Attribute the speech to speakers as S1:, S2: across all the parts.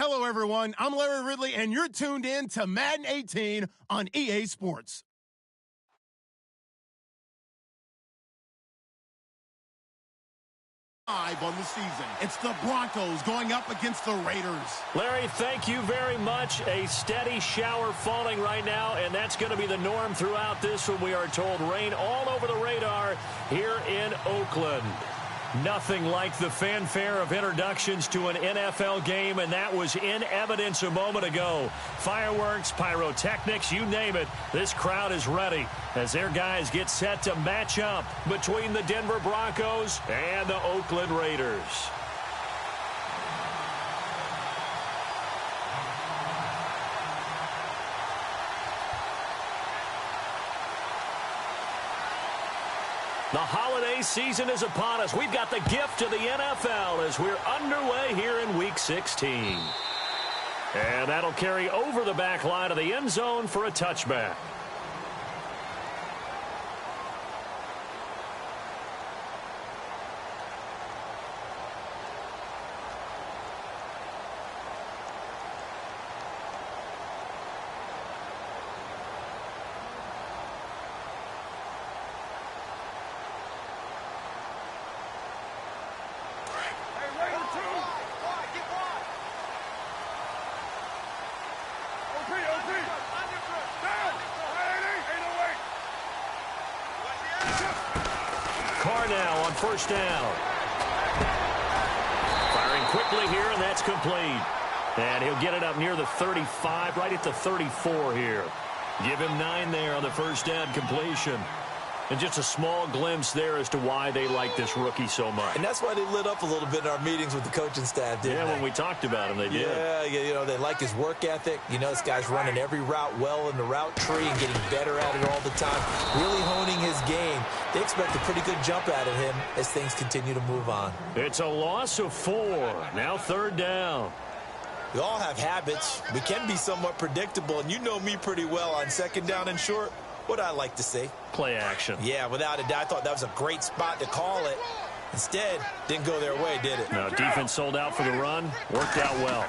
S1: Hello, everyone. I'm Larry Ridley, and you're tuned in to Madden 18 on EA Sports. On the season, it's the Broncos going up against the Raiders.
S2: Larry, thank you very much. A steady shower falling right now, and that's going to be the norm throughout this one. We are told rain all over the radar here in Oakland. Nothing like the fanfare of introductions to an NFL game, and that was in evidence a moment ago. Fireworks, pyrotechnics, you name it. This crowd is ready as their guys get set to match up between the Denver Broncos and the Oakland Raiders. The holiday season is upon us. We've got the gift of the NFL as we're underway here in Week 16. And that'll carry over the back line of the end zone for a touchback. Now on first down. Firing quickly here, and that's complete. And he'll get it up near the 35, right at the 34 here. Give him 9 there on the first down completion. And just a small glimpse there as to why they like this rookie so much.
S3: And that's why they lit up a little bit in our meetings with the coaching staff, didn't they?
S2: When we talked about him, they did.
S3: Yeah, you know, they like his work ethic. You know, this guy's running every route well in the route tree and getting better at it all the time, really honing his game. They expect a pretty good jump out of him as things continue to move on.
S2: It's a loss of 4. Now third down.
S3: We all have habits. We can be somewhat predictable, and you know me pretty well on second down and short. What I like to see.
S2: Play action.
S3: Yeah, without a doubt. I thought that was a great spot to call it. Instead, didn't go their way, did it?
S2: No, defense sold out for the run. Worked out well.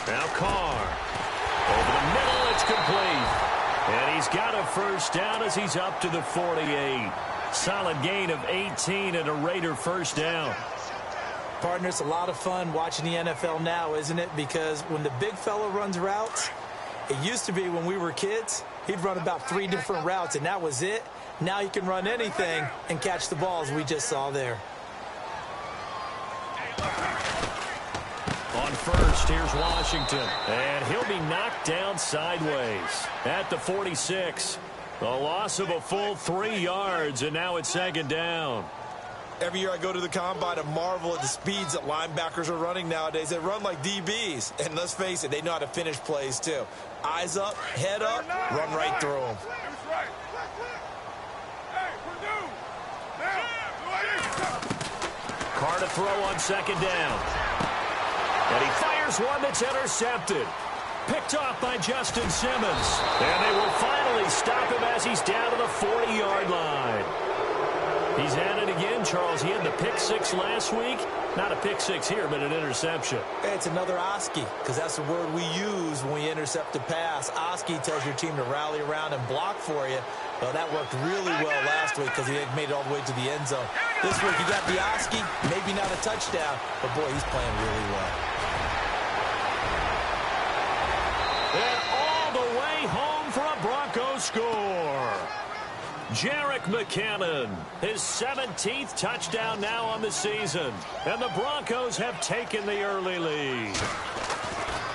S2: Now Carr. Over the middle, it's complete. And he's got a first down as he's up to the 48. Solid gain of 18 and a Raider first down.
S3: Partner, it's a lot of fun watching the NFL now, isn't it? Because when the big fella runs routes, it used to be when we were kids, he'd run about 3 different routes, and that was it. Now he can run anything and catch the balls we just saw there.
S2: On first, here's Washington. And he'll be knocked down sideways at the 46. A loss of a full 3 yards, and now it's second down.
S3: Every year I go to the combine and marvel at the speeds that linebackers are running nowadays. They run like DBs. And let's face it, they know how to finish plays too. Eyes up, head up, run right through them.
S2: Carr to throw on second down. And he fires one that's intercepted. Picked off by Justin Simmons. And they will finally stop him as he's down to the 40-yard line. He's at it again, Charles. He had the pick 6 last week. Not a pick 6 here, but an interception.
S3: It's another Oski, because that's the word we use when we intercept a pass. Oski tells your team to rally around and block for you. Well, that worked really well last week because he made it all the way to the end zone. This week, you got the Oski, maybe not a touchdown, but boy, he's playing really well.
S2: And all the way home for a Broncos score. Jerick McKinnon, his 17th touchdown now on the season. And the Broncos have taken the early lead.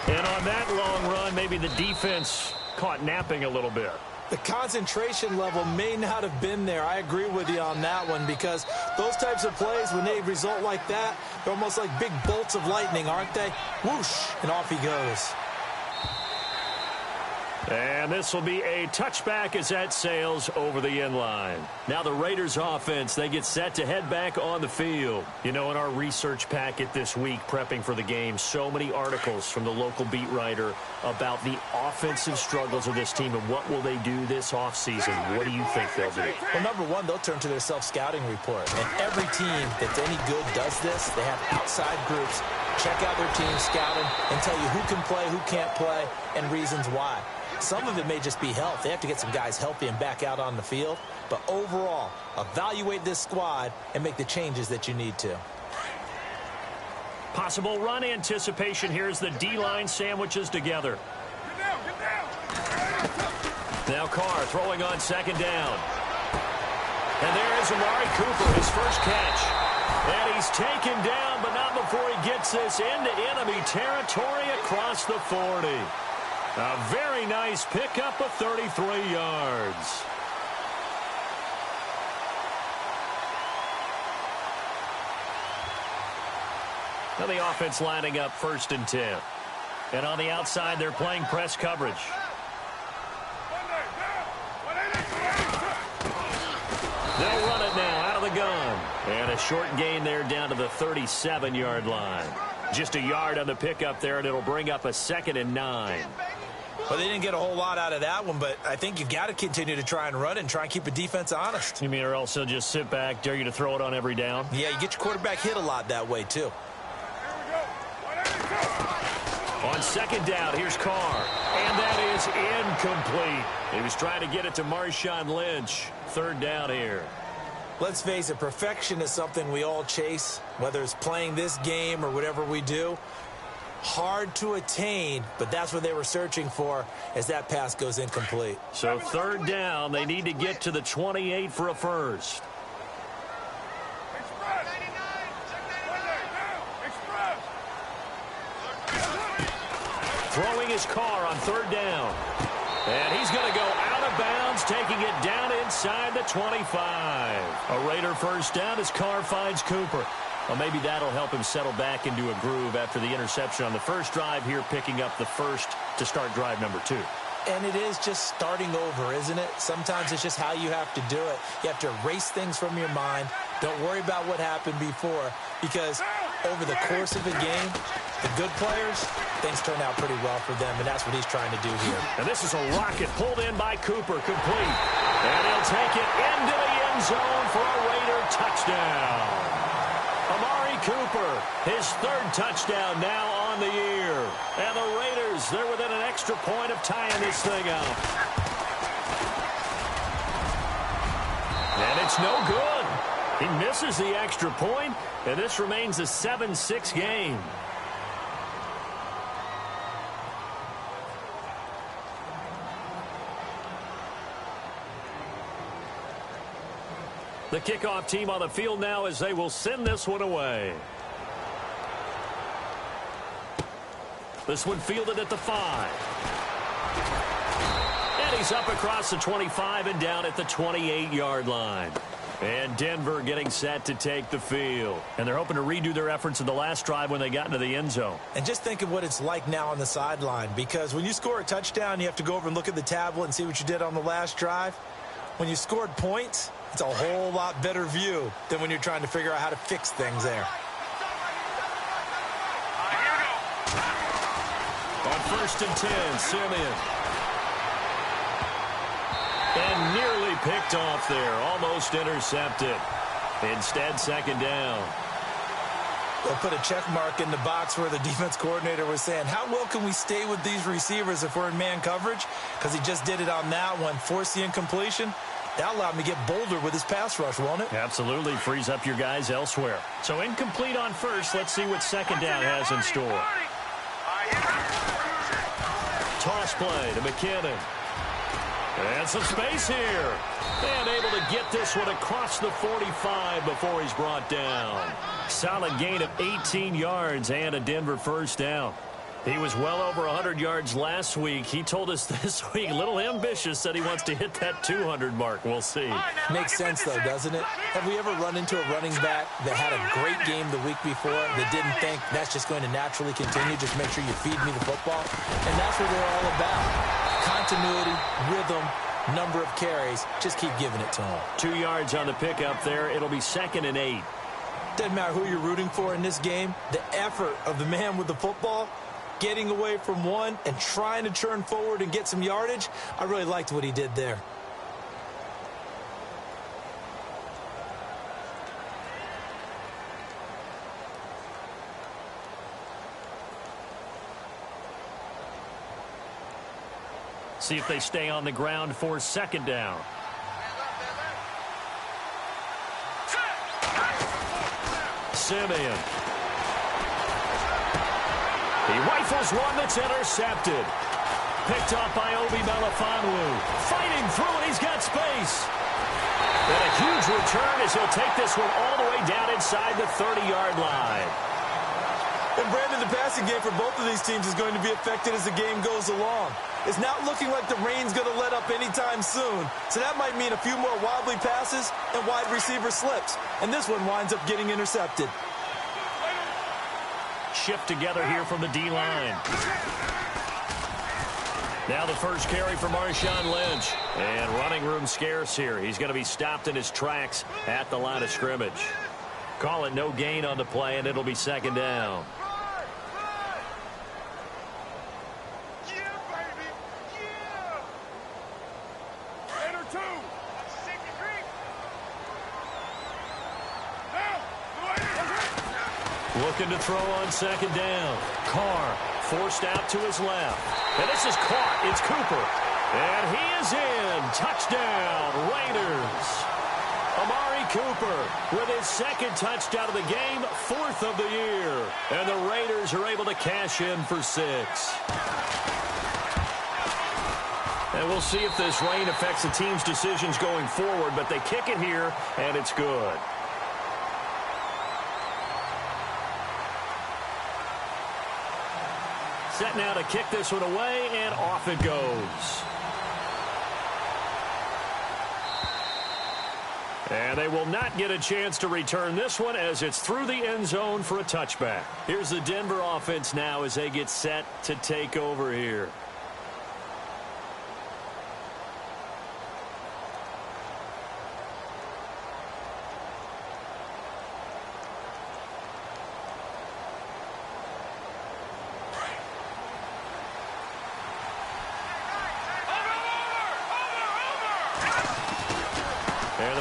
S2: And on that long run, maybe the defense caught napping a little bit.
S3: The concentration level may not have been there. I agree with you on that one because those types of plays, when they result like that, they're almost like big bolts of lightning, aren't they? Whoosh, and off he goes.
S2: And this will be a touchback as that sails over the end line. Now the Raiders offense, they get set to head back on the field. You know, in our research packet this week, prepping for the game, so many articles from the local beat writer about the offensive struggles of this team and what will they do this offseason. What do you think they'll do?
S3: Well, number one, they'll turn to their self-scouting report. And every team that's any good does this. They have outside groups check out their team, scout them, and tell you who can play, who can't play, and reasons why. Some of it may just be health. They have to get some guys healthy and back out on the field. But overall, evaluate this squad and make the changes that you need to.
S2: Possible run anticipation here as the D-line sandwiches together. Now Carr throwing on second down. And there is Amari Cooper, his first catch. And he's taken down, but not before he gets this into enemy territory across the 40. A very nice pickup of 33 yards. Now the offense lining up 1st and 10. And on the outside, they're playing press coverage. They'll run it now out of the gun. And a short gain there down to the 37-yard line. Just a yard on the pickup there, and it'll bring up a 2nd and 9.
S3: Well, they didn't get a whole lot out of that one, but I think you've got to continue to try and run it and try and keep the defense honest.
S2: You mean or else they'll just sit back, dare you to throw it on every down?
S3: Yeah, you get your quarterback hit a lot that way, too.
S2: On second down, here's Carr. And that is incomplete. He was trying to get it to Marshawn Lynch. 3rd down here.
S3: Let's face it, perfection is something we all chase, whether it's playing this game or whatever we do. Hard to attain, but that's what they were searching for as that pass goes incomplete.
S2: So 3rd down, they need to get to the 28 for a first. Throwing his Carr on 3rd down. And he's going to go out of bounds, taking it down inside the 25. A Raider first down as Carr finds Cooper. Well, maybe that'll help him settle back into a groove after the interception on the first drive here, picking up the first to start drive number 2.
S3: And it is just starting over, isn't it? Sometimes it's just how you have to do it. You have to erase things from your mind. Don't worry about what happened before, because over the course of a game, the good players, things turn out pretty well for them, and that's what he's trying to do here.
S2: And this is a rocket pulled in by Cooper, complete. And he'll take it into the end zone for a Raider touchdown. Amari Cooper, his 3rd touchdown now on the year. And the Raiders, they're within an extra point of tying this thing up. And it's no good. He misses the extra point, and this remains a 7-6 game. The kickoff team on the field now as they will send this one away. This one fielded at the 5. And he's up across the 25 and down at the 28-yard line. And Denver getting set to take the field. And they're hoping to redo their efforts in the last drive when they got into the end zone.
S3: And just think of what it's like now on the sideline, because when you score a touchdown, you have to go over and look at the tablet and see what you did on the last drive. When you scored points, it's a whole lot better view than when you're trying to figure out how to fix things there.
S2: On 1st and 10, Simeon. And nearly picked off there, almost intercepted. Instead, 2nd down.
S3: They'll put a check mark in the box where the defense coordinator was saying, how well can we stay with these receivers if we're in man coverage? Because he just did it on that one, forced the incompletion. That allowed him to get bolder with his pass rush, won't it?
S2: Absolutely. Frees up your guys elsewhere. So incomplete on first. Let's see what 2nd down has in store. Toss play to McKinnon. And some space here. And able to get this one across the 45 before he's brought down. Solid gain of 18 yards and a Denver first down. He was well over 100 yards last week. He told us this week, a little ambitious, said he wants to hit that 200 mark. We'll see.
S3: Makes sense, though, doesn't it? Have we ever run into a running back that had a great game the week before that didn't think that's just going to naturally continue? Just make sure you feed me the football. And that's what they're all about. Continuity, rhythm, number of carries. Just keep giving it to them.
S2: 2 yards on the pickup there. It'll be 2nd and 8.
S3: Doesn't matter who you're rooting for in this game. The effort of the man with the football, getting away from one and trying to turn forward and get some yardage, I really liked what he did there.
S2: See if they stay on the ground for second down. Simeon. He rifles one that's intercepted. Picked off by Obi Melifonwu. Fighting through, and he's got space. And a huge return as he'll take this one all the way down inside the 30-yard line.
S3: And Brandon, the passing game for both of these teams is going to be affected as the game goes along. It's not looking like the rain's going to let up anytime soon, so that might mean a few more wobbly passes and wide receiver slips. And this one winds up getting intercepted.
S2: Shift together here from the D-line. Now the first carry for Marshawn Lynch. And running room scarce here. He's going to be stopped in his tracks at the line of scrimmage. Call it no gain on the play, and it'll be second down. Looking to throw on second down. Carr forced out to his left. And this is caught. It's Cooper. And he is in. Touchdown, Raiders. Amari Cooper with his second touchdown of the game, fourth of the year. And the Raiders are able to cash in for 6. And we'll see if this rain affects the team's decisions going forward, but they kick it here, and it's good. Set now to kick this one away, and off it goes. And they will not get a chance to return this one as it's through the end zone for a touchback. Here's the Denver offense now as they get set to take over here.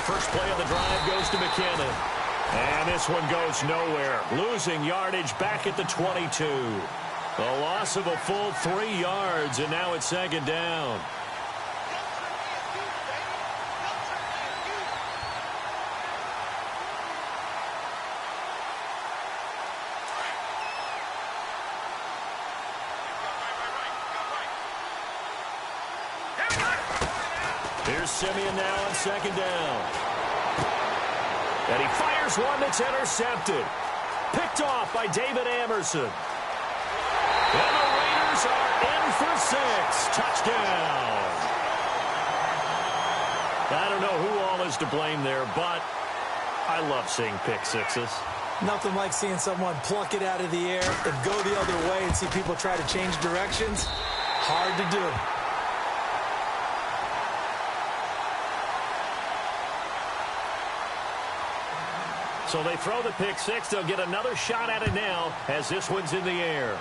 S2: First play of the drive goes to McKinnon. And this one goes nowhere. Losing yardage back at the 22. A loss of a full 3 yards, and now it's second down. Here's Simeon now on second down. And he fires one that's intercepted. Picked off by David Amerson. And the Raiders are in for 6. Touchdown. I don't know who all is to blame there, but I love seeing pick sixes.
S3: Nothing like seeing someone pluck it out of the air and go the other way and see people try to change directions. Hard to do.
S2: So they throw the pick six. They'll get another shot at it now as this one's in the air.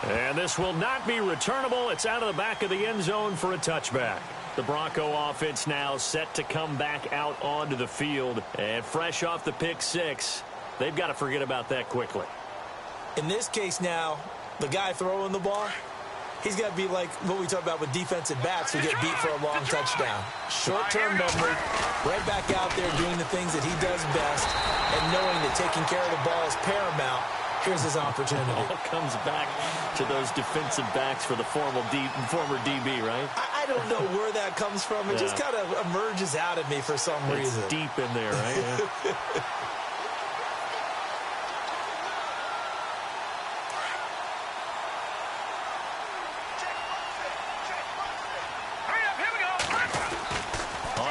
S2: And this will not be returnable. It's out of the back of the end zone for a touchback. The Bronco offense now set to come back out onto the field. And fresh off the pick six, they've got to forget about that quickly.
S3: In this case now, the guy throwing the ball, he's got to be like what we talk about with defensive backs who get beat for a long touchdown. Short-term memory, right back out there doing the things that he does best, and knowing that taking care of the ball is paramount. Here's his opportunity.
S2: It all comes back to those defensive backs for the former DB, right?
S3: I don't know where that comes from. It just kind of emerges out of me for some reason.
S2: It's deep in there, right? Yeah.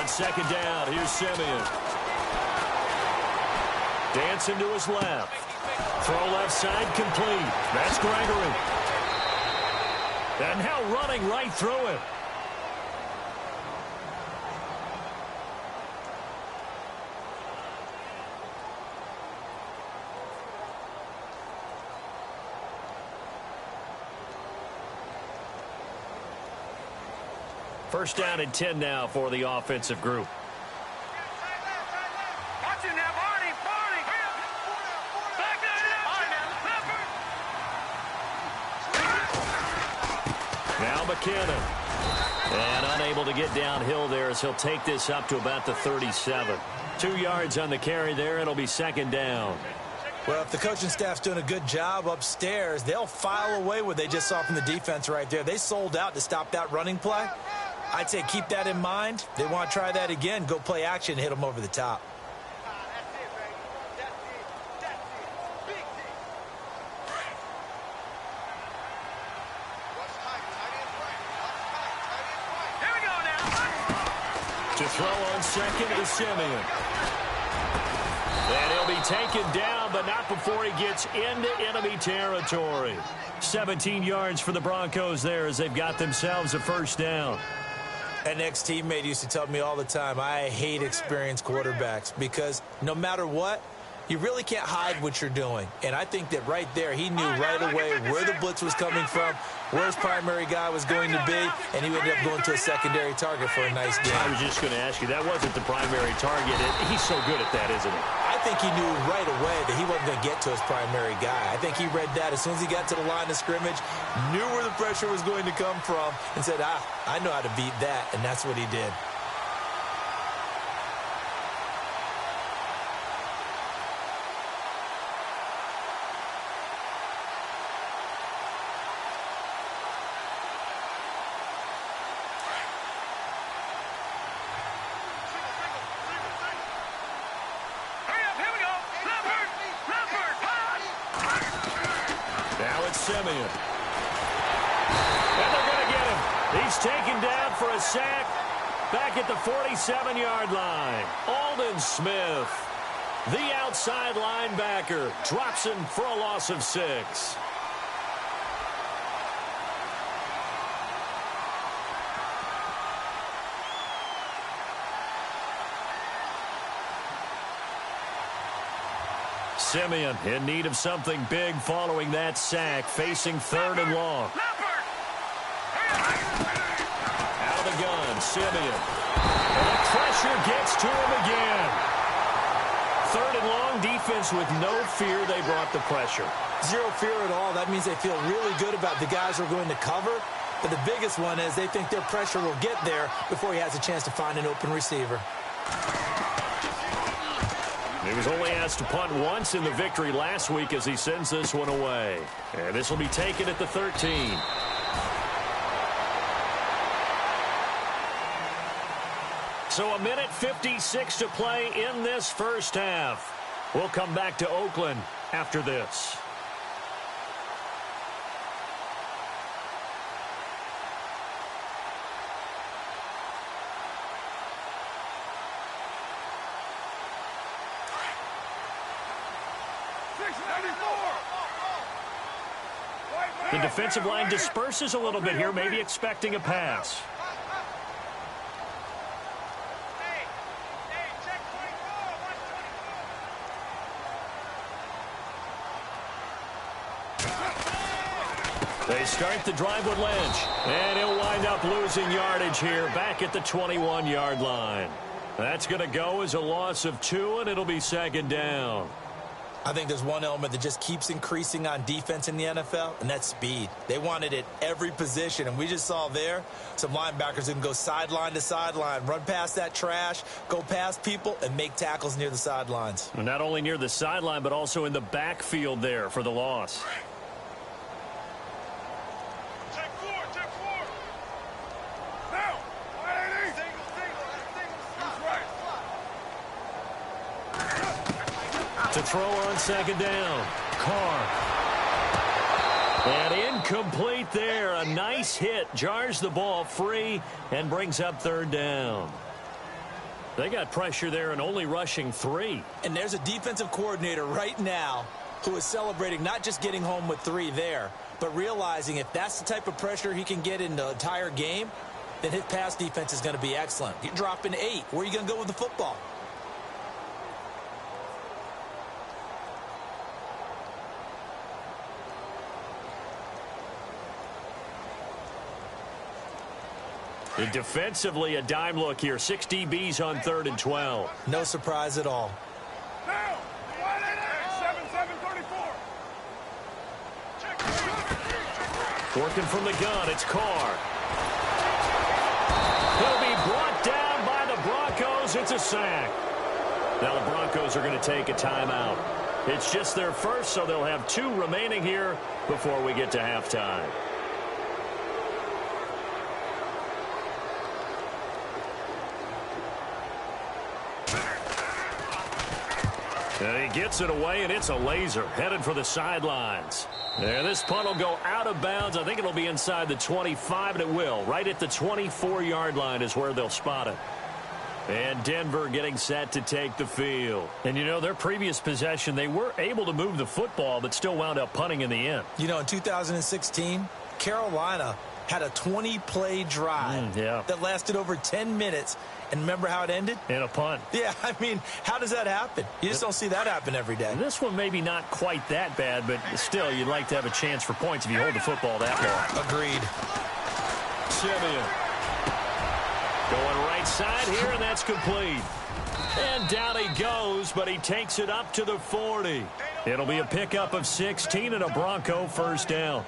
S2: Second down, here's Simeon. Dancing to his left. Throw left side complete. That's Gregory. And now running right through it. First down and 10 now for the offensive group. Cannon. And unable to get downhill there as he'll take this up to about the 37. 2 yards on the carry there. It'll be second down.
S3: Well, if the coaching staff's doing a good job upstairs, they'll file away what they just saw from the defense right there. They sold out to stop that running play. I'd say keep that in mind. They want to try that again. Go play action, hit them over the top.
S2: To throw on second is Simeon. And he'll be taken down, but not before he gets into enemy territory. 17 yards for the Broncos there as they've got themselves a first down.
S3: An ex-teammate used to tell me all the time, I hate experienced quarterbacks because no matter what, you really can't hide what you're doing. And I think that right there, he knew right away where the blitz was coming from, where his primary guy was going to be, and he ended up going to a secondary target for a nice game.
S2: I was just going to ask you, that wasn't the primary target. He's so good at that, isn't he?
S3: I think he knew right away that he wasn't going to get to his primary guy. I think he read that as soon as he got to the line of scrimmage, knew where the pressure was going to come from, and said, I know how to beat that, and that's what he did.
S2: Simeon. And they're going to get him. He's taken down for a sack back at the 47-yard line. Aldon Smith, the outside linebacker, drops him for a loss of 6. Simeon in need of something big following that sack, facing 3rd and long. Out of the gun, Simeon. And the pressure gets to him again. 3rd and long, defense with no fear. They brought the pressure.
S3: Zero fear at all. That means they feel really good about the guys who are going to cover. But the biggest one is they think their pressure will get there before he has a chance to find an open receiver.
S2: He was only asked to punt once in the victory last week as he sends this one away. And this will be taken at the 13. So 1:56 to play in this first half. We'll come back to Oakland after this. The defensive line disperses a little bit here, maybe expecting a pass. They start the drive with Lynch, and he'll wind up losing yardage here back at the 21-yard line. That's going to go as a loss of 2, and it'll be second down.
S3: I think there's one element that just keeps increasing on defense in the NFL, and that's speed. They want it at every position, and we just saw there some linebackers who can go sideline to sideline, run past that trash, go past people, and make tackles near the sidelines.
S2: Not only near the sideline, but also in the backfield there for the loss. To throw on second down, Carr. And incomplete there. A nice hit. Jars the ball free and brings up 3rd down. They got pressure there and only rushing 3.
S3: And there's a defensive coordinator right now who is celebrating not just getting home with 3 there, but realizing if that's the type of pressure he can get in the entire game, then his pass defense is going to be excellent. You're dropping 8. Where are you going to go with the football?
S2: And defensively, a dime look here. 6 DBs on 3rd and 12.
S3: No surprise at all.
S4: Now, 7-7-34.
S2: Working from the gun, it's Carr. goes. It's a sack. Now the Broncos are going to take a timeout. It's just their first, so they'll have 2 remaining here before we get to halftime. And he gets it away, and it's a laser headed for the sidelines. And this punt will go out of bounds. I think it'll be inside the 25, and it will. Right at the 24-yard line is where they'll spot it. And Denver getting set to take the field. And, you know, their previous possession, they were able to move the football, but still wound up punting in the end.
S3: You know, in 2016, Carolina had a 20-play drive that lasted over 10 minutes. And remember how it ended? In
S2: a punt.
S3: Yeah, I mean, how does that happen? You just don't see that happen every day.
S2: This one maybe not quite that bad, but still, you'd like to have a chance for points if you hold the football that long.
S3: Agreed.
S2: Simeon. Going right side here, and that's complete. And down he goes, but he takes it up to the 40. It'll be a pickup of 16 and a Bronco first down.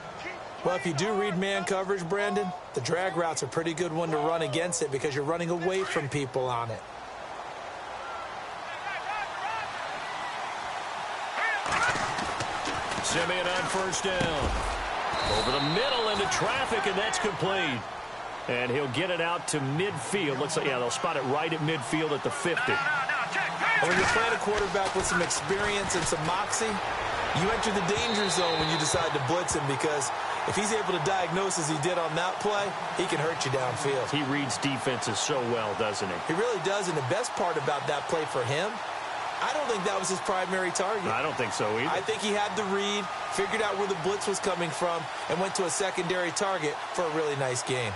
S3: Well, if you do read man coverage, Brandon, the drag route's a pretty good one to run against it because you're running away from people on it.
S2: Simeon on first down. Over the middle into traffic, and that's complete. And he'll get it out to midfield. Looks like, yeah, they'll spot it right at midfield at the 50.
S3: When you're playing a quarterback with some experience and some moxie, you enter the danger zone when you decide to blitz him because if he's able to diagnose as he did on that play, he can hurt you downfield.
S2: He reads defenses so well, doesn't he?
S3: He really does, and the best part about that play for him, I don't think that was his primary target.
S2: I don't think so either.
S3: I think he had the read, figured out where the blitz was coming from, and went to a secondary target for a really nice game.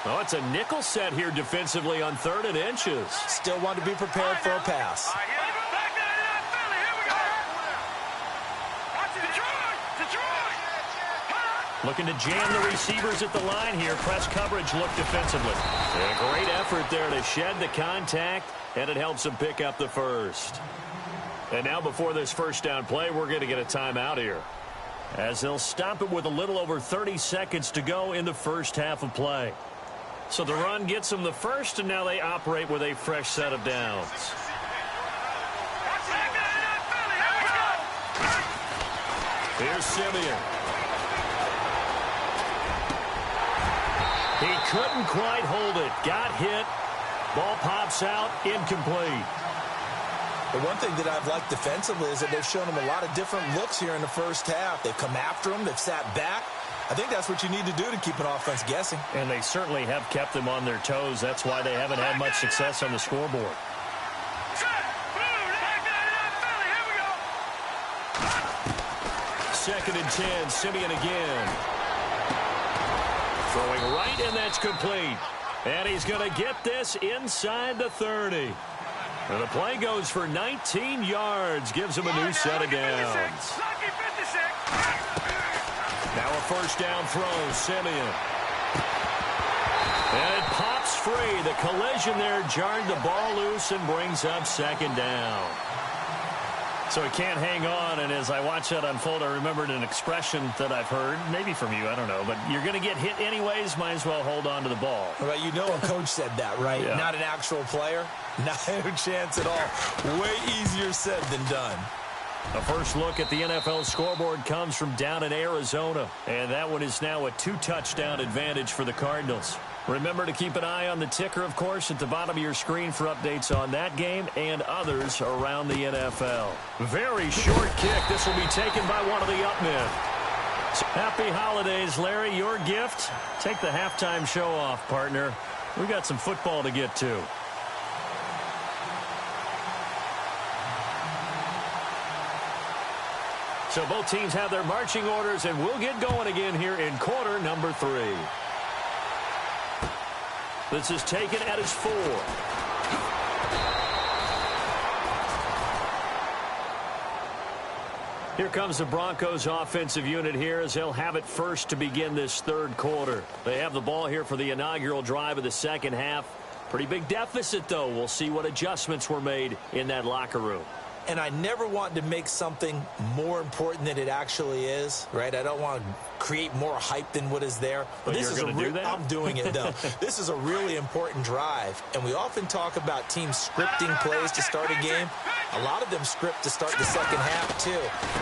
S2: Oh, it's a nickel set here defensively on 3rd and inches.
S3: Still want to be prepared for a pass.
S2: Looking to jam the receivers at the line here. Press coverage look defensively. And a great effort there to shed the contact, and it helps them pick up the first. And now before this first down play, we're going to get a timeout here, as they'll stop it with a little over 30 seconds to go in the first half of play. So the run gets them the first, and now they operate with a fresh set of downs. Here's Simeon. He couldn't quite hold it. Got hit. Ball pops out. Incomplete.
S3: The one thing that I've liked defensively is that they've shown him a lot of different looks here in the first half. They've come after him. They've sat back. I think that's what you need to do to keep an offense guessing.
S2: And they certainly have kept them on their toes. That's why they haven't had much success on the scoreboard. Second and 10. Simeon again. Throwing right, and that's complete. And he's going to get this inside the 30. And the play goes for 19 yards. Gives him a new set of downs. Now a first down throw, Simeon. And it pops free. The collision there jarred the ball loose and brings up second down. So he can't hang on, and as I watch that unfold, I remembered an expression that I've heard, maybe from you, I don't know, but you're going to get hit anyways, might as well hold on to the ball.
S3: Well, you know a coach said that, right?
S2: Yeah.
S3: Not an actual player. Not a chance at all. Way easier said than done.
S2: A first look at the NFL scoreboard comes from down in Arizona, and that one is now a 2-touchdown advantage for the Cardinals. Remember to keep an eye on the ticker, of course, at the bottom of your screen for updates on that game and others around the NFL. Very short kick. This will be taken by one of the up men. Happy holidays, Larry. Your gift? Take the halftime show off, partner. We got some football to get to. So both teams have their marching orders, and we'll get going again here in quarter number 3. This is taken at his 4. Here comes the Broncos offensive unit here as they'll have it first to begin this third quarter. They have the ball here for the inaugural drive of the second half. Pretty big deficit, though. We'll see what adjustments were made in that locker room.
S3: and I never want to make something more important than it actually is, right? I don't want to create more hype than what is there.
S2: But this is going to do that?
S3: I'm doing it, though. This is a really important drive, and we often talk about teams scripting plays to start a game. A lot of them script to start the second half, too,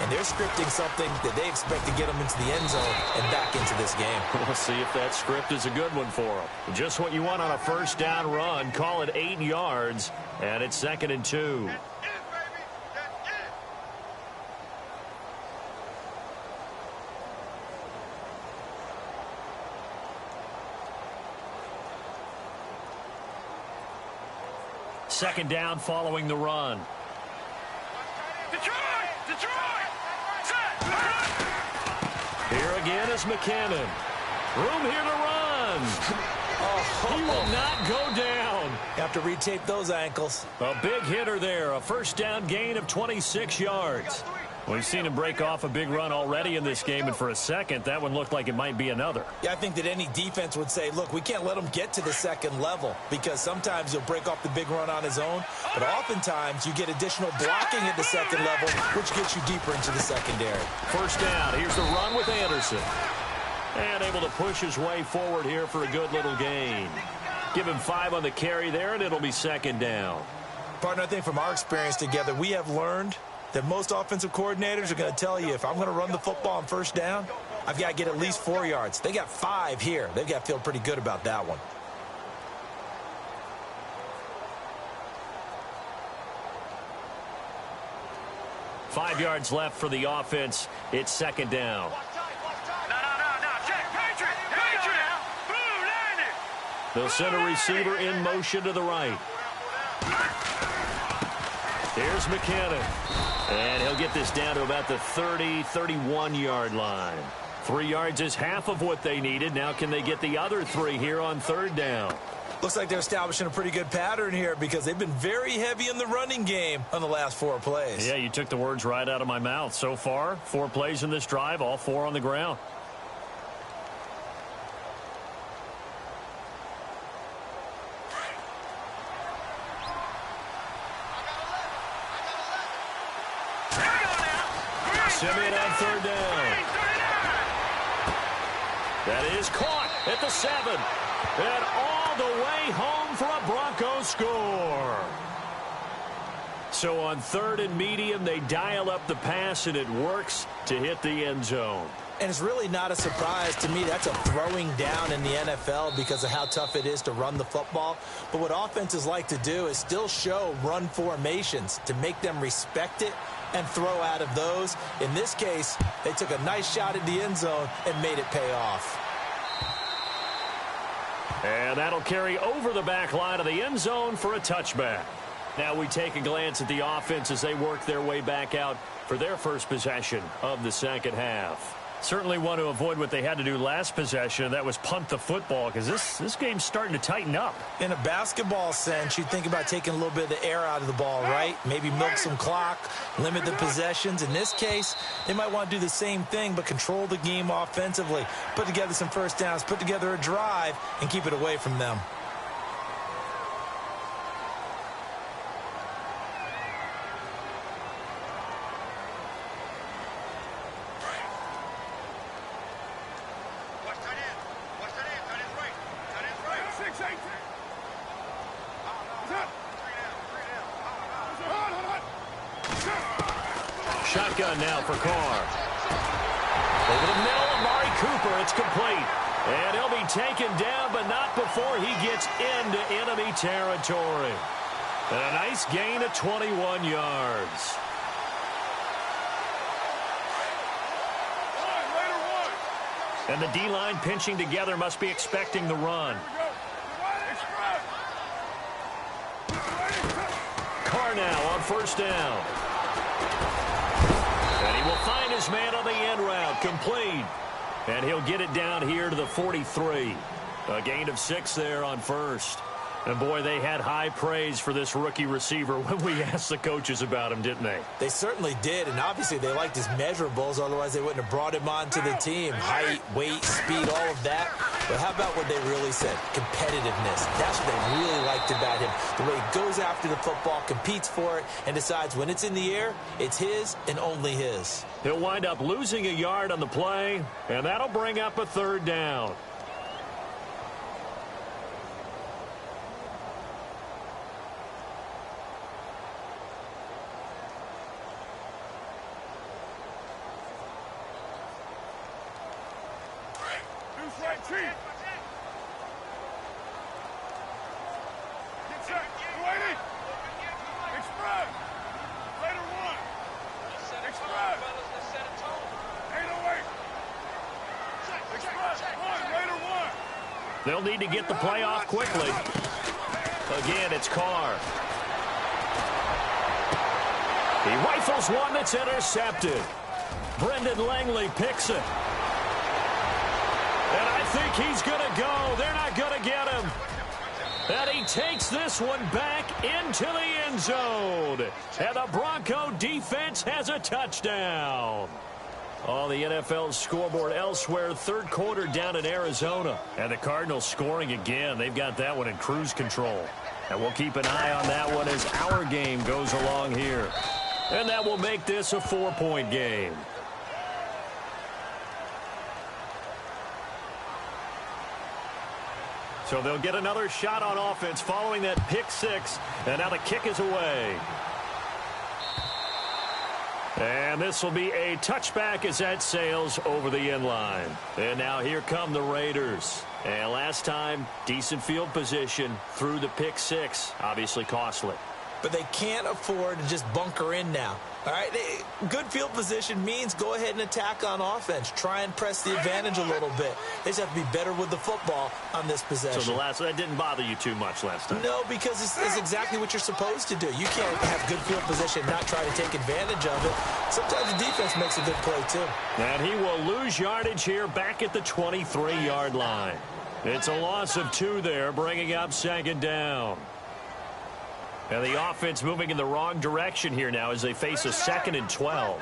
S3: and they're scripting something that they expect to get them into the end zone and back into this game.
S2: We'll see if that script is a good one for them. Just what you want on a first down run. Call it 8 yards, and it's 2nd and 2. Second down following the run. Here again is McKinnon. Room here to run. He will not go down.
S3: Have to retape those ankles.
S2: A big hitter there. A first down gain of 26 yards. We've seen him break off a big run already in this game, and for a second, that one looked like it might be another.
S3: Yeah, I think that any defense would say, look, we can't let him get to the second level, because sometimes he'll break off the big run on his own, but oftentimes you get additional blocking at the second level, which gets you deeper into the secondary.
S2: First down. Here's the run with Anderson. And able to push his way forward here for a good little gain. Give him 5 on the carry there, and it'll be second down.
S3: Partner, I think from our experience together, we have learned that most offensive coordinators are going to tell you, if I'm going to run the football on first down, I've got to get at least 4 yards. They got 5 here. They've got to feel pretty good about that one.
S2: Five yards left for the offense. It's second down. They'll send a receiver in motion to the right. Here's McKinnon. And he'll get this down to about the 30, 31-yard line. 3 yards is half of what they needed. Now can they get the other 3 here on third down?
S3: Looks like they're establishing a pretty good pattern here, because they've been very heavy in the running game on the last 4 plays.
S2: Yeah, you took the words right out of my mouth. So far, 4 plays in this drive, all 4 on the ground. Simeon on third down. That is caught at the 7. And all the way home for a Broncos score. So on 3rd and medium, they dial up the pass, and it works to hit the end zone.
S3: And it's really not a surprise to me. That's a throwing down in the NFL because of how tough it is to run the football. But what offenses like to do is still show run formations to make them respect it and throw out of those. In this case, they took a nice shot at the end zone and made it pay off.
S2: And that'll carry over the back line of the end zone for a touchback. Now we take a glance at the offense as they work their way back out for their first possession of the second half. Certainly want to avoid what they had to do last possession. That was punt the football, because this game's starting to tighten up.
S3: In a basketball sense, you think about taking a little bit of the air out of the ball, right? Maybe milk some clock, limit the possessions. In this case, they might want to do the same thing, but control the game offensively. Put together some first downs, put together a drive, and keep it away from them.
S2: Shotgun now for Carr. Over the middle, Amari Cooper. It's complete. And he'll be taken down, but not before he gets into enemy territory. And a nice gain of 21 yards. And the D-line pinching together, must be expecting the run. Carr now on first down. And he will find his man on the end route, complete. And he'll get it down here to the 43. A gain of 6 there on first. And, boy, they had high praise for this rookie receiver when we asked the coaches about him, didn't they?
S3: They certainly did, and obviously they liked his measurables. Otherwise, they wouldn't have brought him onto the team. Height, weight, speed, all of that. But how about what they really said? Competitiveness. That's what they really liked about him. The way he goes after the football, competes for it, and decides when it's in the air, it's his and only his.
S2: He'll wind up losing a yard on the play, and that'll bring up a third down. They'll need to get the play off quickly. Again, it's Carr. He rifles one that's intercepted. Brendan Langley picks it. And I think he's going to go. They're not going to get him. And he takes this one back into the end zone. And the Bronco defense has a touchdown. Oh, the NFL scoreboard elsewhere. Third quarter down in Arizona. And the Cardinals scoring again. They've got that one in cruise control. And we'll keep an eye on that one as our game goes along here. And that will make this a 4-point game. So they'll get another shot on offense following that pick six. And now the kick is away. And this will be a touchback as that sails over the end line. And now here come the Raiders. And last time, decent field position through the pick six. Obviously costly.
S3: But they can't afford to just bunker in now. All right, good field position means go ahead and attack on offense. Try and press the advantage a little bit. They just have to be better with the football on this possession.
S2: So that didn't bother you too much last time?
S3: No, because it's exactly what you're supposed to do. You can't have good field position and not try to take advantage of it. Sometimes the defense makes a good play, too.
S2: And he will lose yardage here back at the 23-yard line. It's a loss of 2 there, bringing up second down. And the offense moving in the wrong direction here now as they face a 2nd and 12.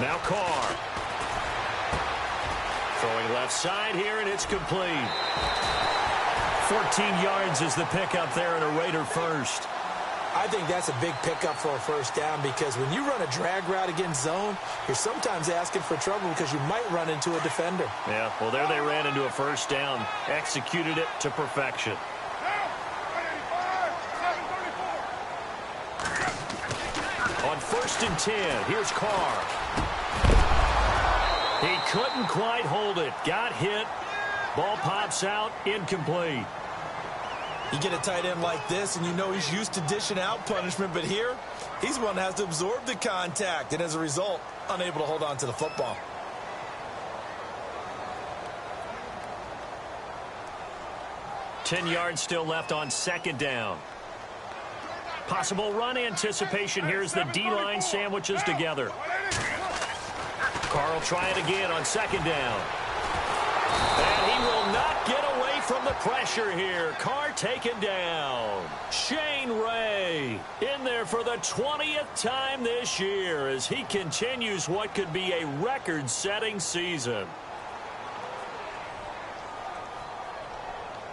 S2: Now Carr. Throwing left side here, and it's complete. 14 yards is the pickup there, and a Raider first.
S3: I think that's a big pickup for a first down because when you run a drag route against zone, you're sometimes asking for trouble because you might run into a defender.
S2: Yeah, well, there they ran into a first down, executed it to perfection. On 1st and 10, here's Carr. He couldn't quite hold it. Got hit. Ball pops out, incomplete.
S3: You get a tight end like this, and you know he's used to dishing out punishment, but here, he's one that has to absorb the contact, and as a result, unable to hold on to the football.
S2: Ten yards still left on 2nd down. Possible run anticipation here as the D-line sandwiches together. Carr will try it again on 2nd down. And he will not get away from the pressure here. Carr taken down. Shane Ray in there for the 20th time this year as he continues what could be a record-setting season.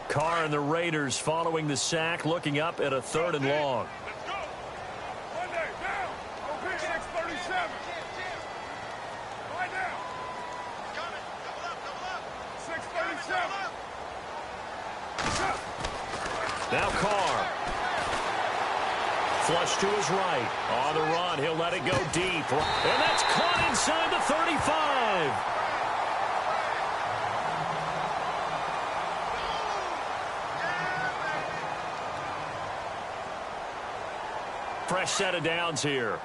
S2: Carr and the Raiders following the sack, looking up at a 3rd and long. Now Carr. Flush to his right. On the run, he'll let it go deep. And that's caught inside the 35. Fresh set of downs here.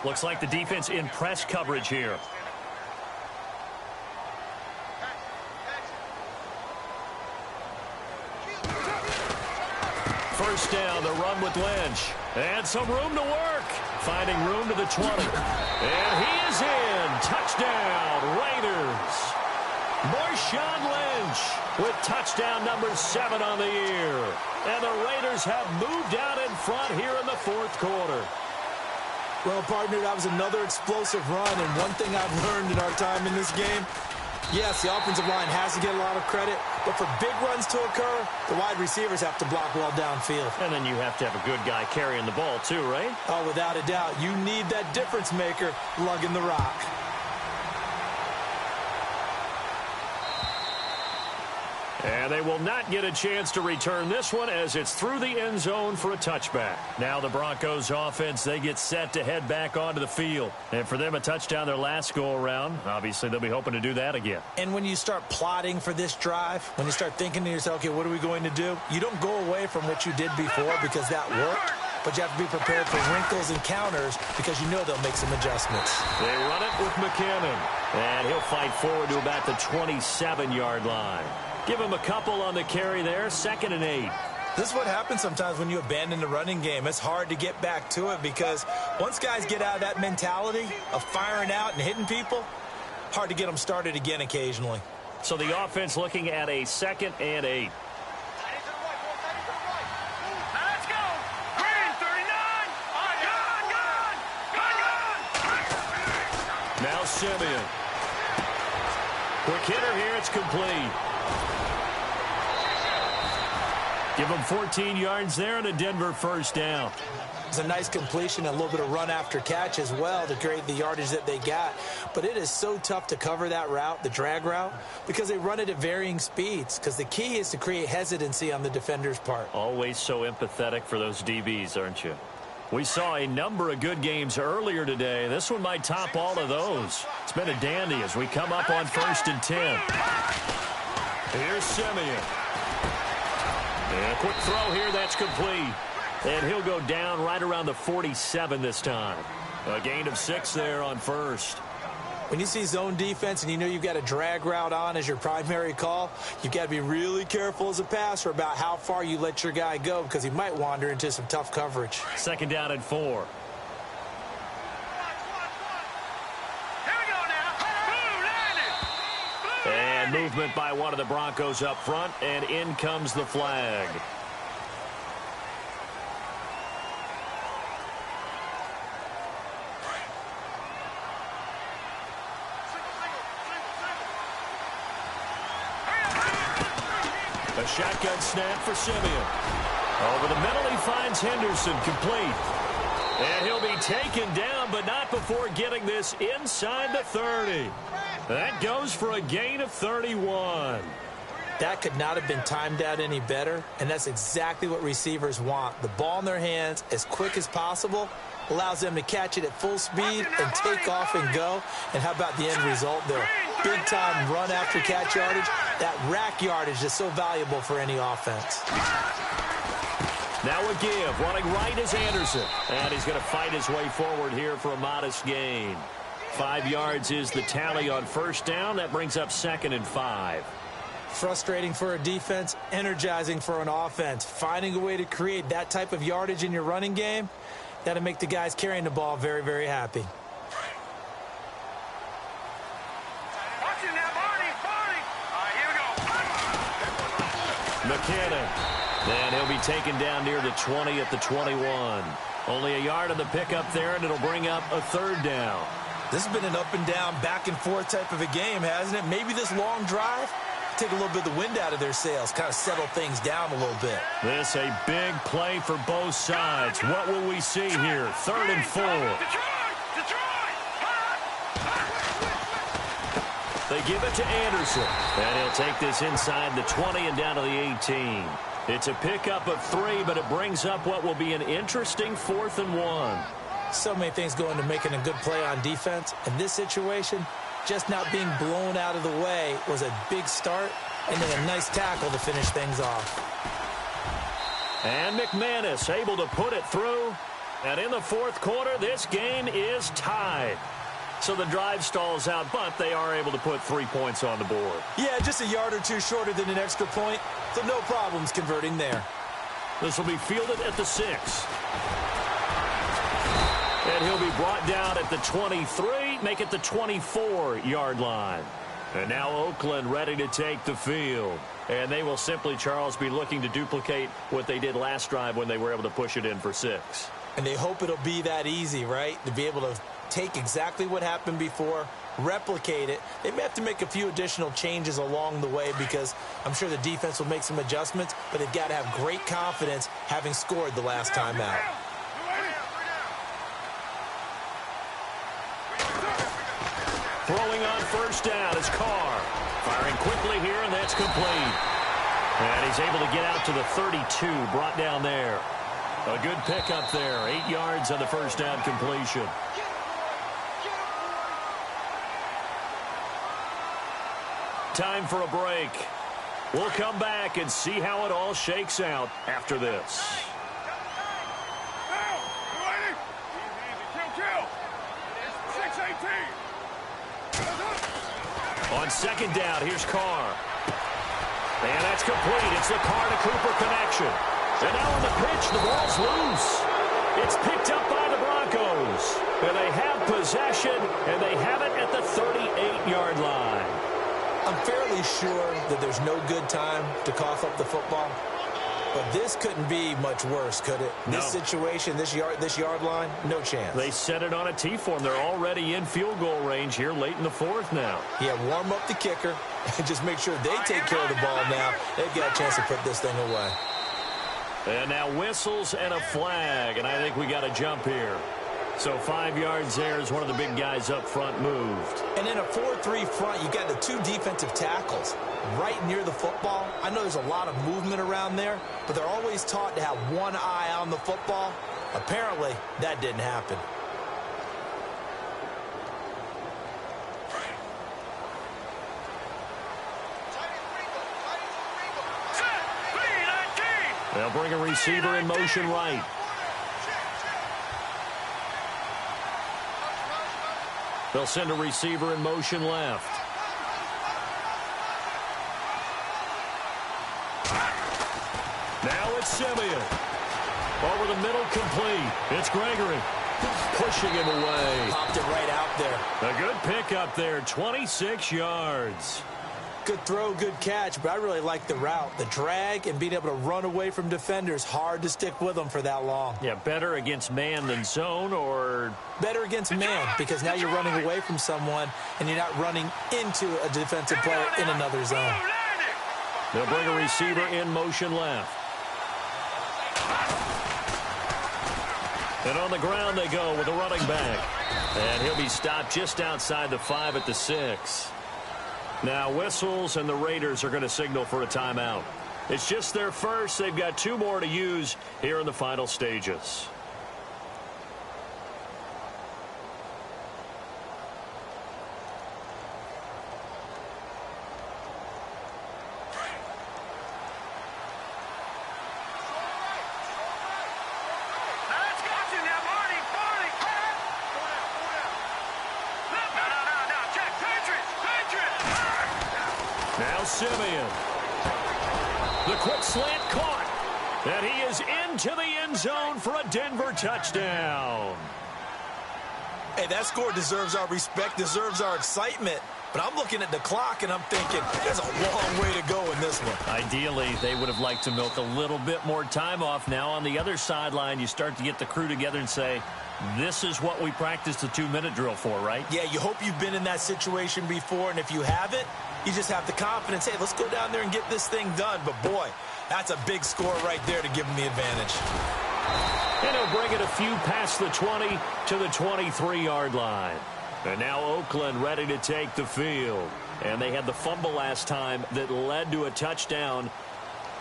S2: Looks like the defense in press coverage here. First down, the run with Lynch. And some room to work. Finding room to the 20. And he is in. Touchdown number 7 on the year. And the Raiders have moved out in front here in the fourth quarter.
S3: Well, partner, that was another explosive run, and one thing I've learned in our time in this game, yes, the offensive line has to get a lot of credit, but for big runs to occur, the wide receivers have to block well downfield.
S2: And then you have to have a good guy carrying the ball too, right?
S3: Oh, without a doubt. You need that difference maker lugging the rock.
S2: And they will not get a chance to return this one as it's through the end zone for a touchback. Now the Broncos offense, they get set to head back onto the field. And for them, a touchdown their last go-around. Obviously, they'll be hoping to do that again.
S3: And when you start plotting for this drive, when you start thinking to yourself, okay, what are we going to do? You don't go away from what you did before because that worked. But you have to be prepared for wrinkles and counters because you know they'll make some adjustments.
S2: They run it with McKinnon. And he'll fight forward to about the 27-yard line. Give him a couple on the carry there, 2nd and 8.
S3: This is what happens sometimes when you abandon the running game. It's hard to get back to it because once guys get out of that mentality of firing out and hitting people, hard to get them started again occasionally.
S2: So the offense looking at a 2nd and 8. Now Simeon. Quick hitter here, it's complete. Give them 14 yards there and a Denver first down.
S3: It's a nice completion, a little bit of run after catch as well to create the yardage that they got. But it is so tough to cover that route, the drag route, because they run it at varying speeds. Because the key is to create hesitancy on the defender's part.
S2: Always so empathetic for those DBs, aren't you? We saw a number of good games earlier today. This one might top all of those. It's been a dandy as we come up on 1st and 10. Here's Simeon. And a quick throw here, that's complete. And he'll go down right around the 47 this time. A gain of 6 there on first.
S3: When you see zone defense and you know you've got a drag route on as your primary call, you've got to be really careful as a passer about how far you let your guy go because he might wander into some tough coverage.
S2: 2nd down and 4. And movement by one of the Broncos up front, and in comes the flag. A shotgun snap for Simeon. Over the middle, he finds Henderson, complete. And he'll be taken down, but not before getting this inside the 30. That goes for a gain of 31.
S3: That could not have been timed out any better, and that's exactly what receivers want. The ball in their hands as quick as possible allows them to catch it at full speed and take off and go. And how about the end result there? Big-time run after catch yardage. That rack yardage is so valuable for any offense.
S2: Now a give. Running right is Anderson. And he's going to fight his way forward here for a modest gain. 5 yards is the tally on first down. That brings up 2nd and 5.
S3: Frustrating for a defense, energizing for an offense. Finding a way to create that type of yardage in your running game, that'll make the guys carrying the ball very, very happy.
S2: McKinnon. And he'll be taken down near the 20 at the 21. Only a yard on the pickup there, and it'll bring up a 3rd down.
S3: This has been an up and down, back and forth type of a game, hasn't it? Maybe this long drive take a little bit of the wind out of their sails, kind of settle things down a little bit.
S2: This a big play for both sides. What will we see here? 3rd and 4. They give it to Anderson. And he'll take this inside the 20 and down to the 18. It's a pickup of 3, but it brings up what will be an interesting 4th and 1.
S3: So many things go into making a good play on defense. In this situation, just not being blown out of the way was a big start, and then a nice tackle to finish things off.
S2: And McManus able to put it through. And in the 4th quarter, this game is tied. So the drive stalls out, but they are able to put 3 points on the board.
S3: Yeah, just a yard or two shorter than an extra point, so no problems converting there.
S2: This will be fielded at the 6. And he'll be brought down at the 23, make it the 24-yard line. And now Oakland ready to take the field. And they will simply, Charles, be looking to duplicate what they did last drive when they were able to push it in for 6.
S3: And they hope it'll be that easy, right? To be able to take exactly what happened before, replicate it. They may have to make a few additional changes along the way because I'm sure the defense will make some adjustments, but they've got to have great confidence having scored the last time out.
S2: Throwing on first down is Carr. Firing quickly here, and that's complete. And he's able to get out to the 32, brought down there. A good pickup there. 8 yards on the first down completion. Time for a break. We'll come back and see how it all shakes out after this. On second down, here's Carr. And that's complete. It's the Carr to Cooper connection. And now on the pitch, the ball's loose. It's picked up by the Broncos. And they have possession, and they have it at the 38-yard line.
S3: I'm fairly sure that there's no good time to cough up the football. But this couldn't be much worse, could it?
S2: No.
S3: This situation, this yard line, no chance.
S2: They set it on a T-form. They're already in field goal range here late in the 4th now.
S3: Yeah, warm up the kicker and just make sure they take care of the ball now. They've got a chance to put this thing away.
S2: And now whistles and a flag, and I think we got a jump here. So 5 yards there as one of the big guys up front moved.
S3: And in a 4-3 front, you got the 2 defensive tackles right near the football. I know there's a lot of movement around there, but they're always taught to have one eye on the football. Apparently, that didn't happen.
S2: They'll bring a receiver in motion right. They'll send a receiver in motion left. Now it's Simeon. Over the middle, complete. It's Gregory. Pushing him away.
S3: Popped it right out there.
S2: A good pickup there, 26 yards.
S3: Good throw, good catch, but I really like the route. The drag and being able to run away from defenders, hard to stick with them for that long.
S2: Yeah, better against man than zone, or...
S3: Better against man, because now you're running away from someone and you're not running into a defensive player in another zone.
S2: They'll bring a receiver in motion left. And on the ground they go with a running back. And he'll be stopped just outside the 5 at the 6. Now whistles, and the Raiders are going to signal for a timeout. It's just their first. They've got 2 more to use here in the final stages. Now Simeon. The quick slant caught. And he is into the end zone for a Denver touchdown.
S3: Hey, that score deserves our respect, deserves our excitement. But I'm looking at the clock, and I'm thinking, there's a long way to go in this one.
S2: Ideally, they would have liked to milk a little bit more time off. Now on the other sideline, you start to get the crew together and say, this is what we practiced the 2-minute drill for, right?
S3: Yeah, you hope you've been in that situation before, and if you haven't, you just have the confidence, hey, let's go down there and get this thing done. But, boy, that's a big score right there to give them the advantage.
S2: And he'll bring it a few past the 20 to the 23-yard line. And now Oakland ready to take the field. And they had the fumble last time that led to a touchdown.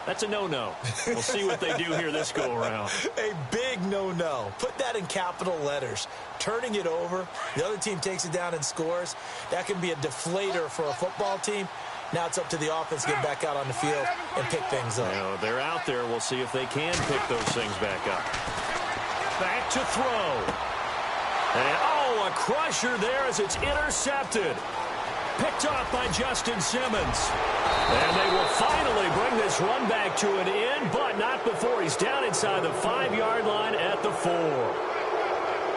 S2: That's a no-no. We'll see what they do here this go-around.
S3: A big no-no. Put that in capital letters. Turning it over, the other team takes it down and scores. That can be a deflator for a football team. Now it's up to the offense to get back out on the field and pick things up.
S2: You know, they're out there. We'll see if they can pick those things back up. Back to throw. And, oh, a crusher there as it's intercepted. Picked off by Justin Simmons. And they will finally bring this run back to an end, but not before he's down inside the 5-yard line at the 4.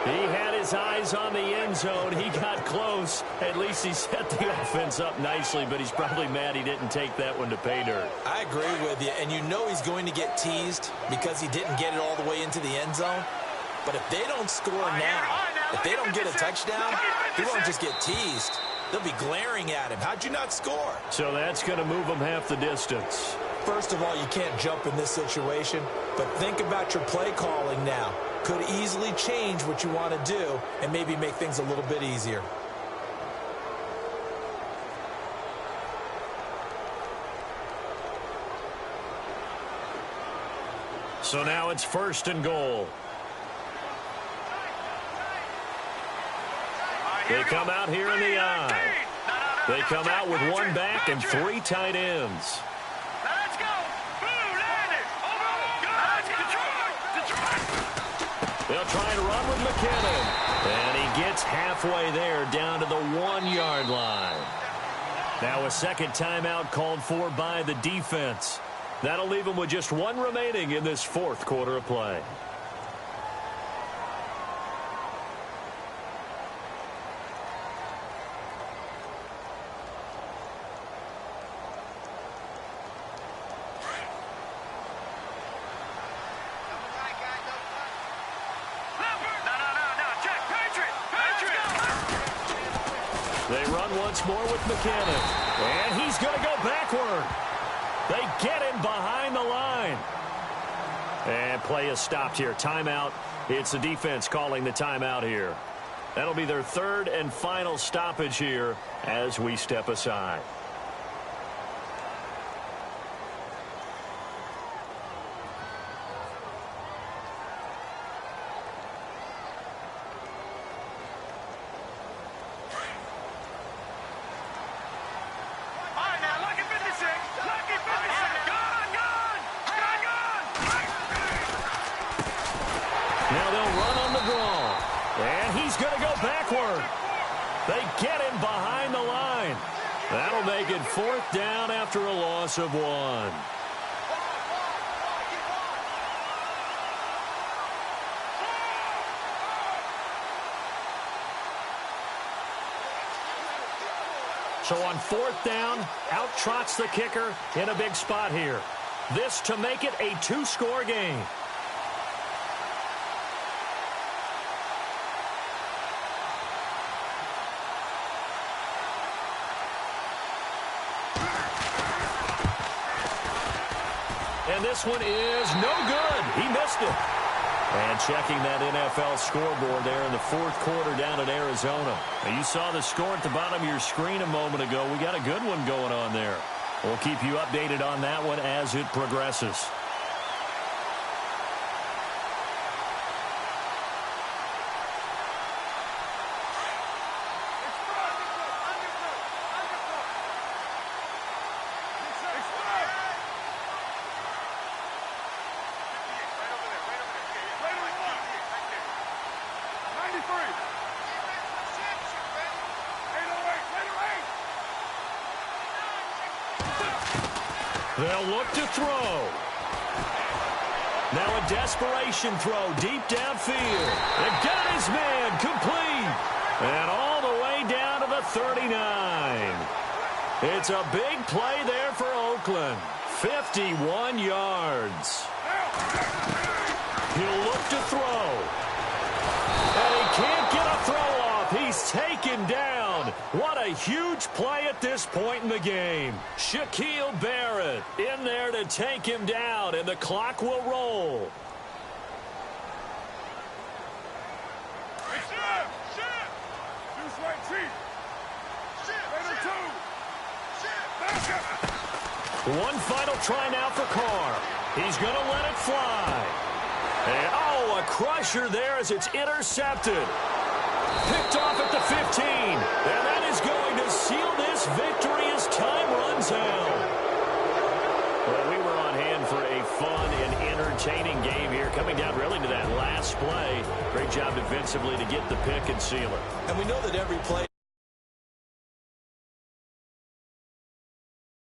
S2: He had his eyes on the end zone. He got close. At least he set the offense up nicely, but he's probably mad he didn't take that one to pay dirt.
S3: I agree with you, and you know he's going to get teased because he didn't get it all the way into the end zone. But if they don't score now, if they don't get a touchdown, he won't just get teased. They'll be glaring at him. How'd you not score?
S2: So that's going to move him half the distance.
S3: First of all, you can't jump in this situation, but think about your play calling now. Could easily change what you want to do and maybe make things a little bit easier.
S2: So now it's 1st and goal. They come out here in the I. They come out with one back and 3 tight ends.
S4: Let's go.
S2: They'll try and run with McKinnon. And he gets halfway there down to the 1-yard line. Now a second timeout called for by the defense. That'll leave him with just 1 remaining in this 4th quarter of play. They run once more with McKinnon. And he's going to go backward. They get him behind the line. And play is stopped here. Timeout. It's the defense calling the timeout here. That'll be their 3rd and final stoppage here as we step aside. Now they'll run on the draw. And he's going to go backward. They get him behind the line. That'll make it 4th down after a loss of 1. So on 4th down, out trots the kicker in a big spot here. This to make it a 2-score game. And this one is no good. He missed it. And checking that NFL scoreboard there in the 4th quarter down in Arizona. Now you saw the score at the bottom of your screen a moment ago. We got a good one going on there. We'll keep you updated on that one as it progresses. They'll look to throw. Now a desperation throw deep downfield. They got his man complete. And all the way down to the 39. It's a big play there for Oakland. 51 yards. He'll look to throw. And he can't get a throw off. He's taken down. What a huge play at this point in the game. Shaquille Barrett in there to take him down, and the clock will roll. One final try now for Carr. He's going to let it fly. And, oh, a crusher there as it's intercepted. Picked off at the 15. And that is going to seal this victory as time runs out. Well, we were on hand for a fun and entertaining game here, coming down really to that last play. Great job defensively to get the pick and seal it.
S3: And we know that every play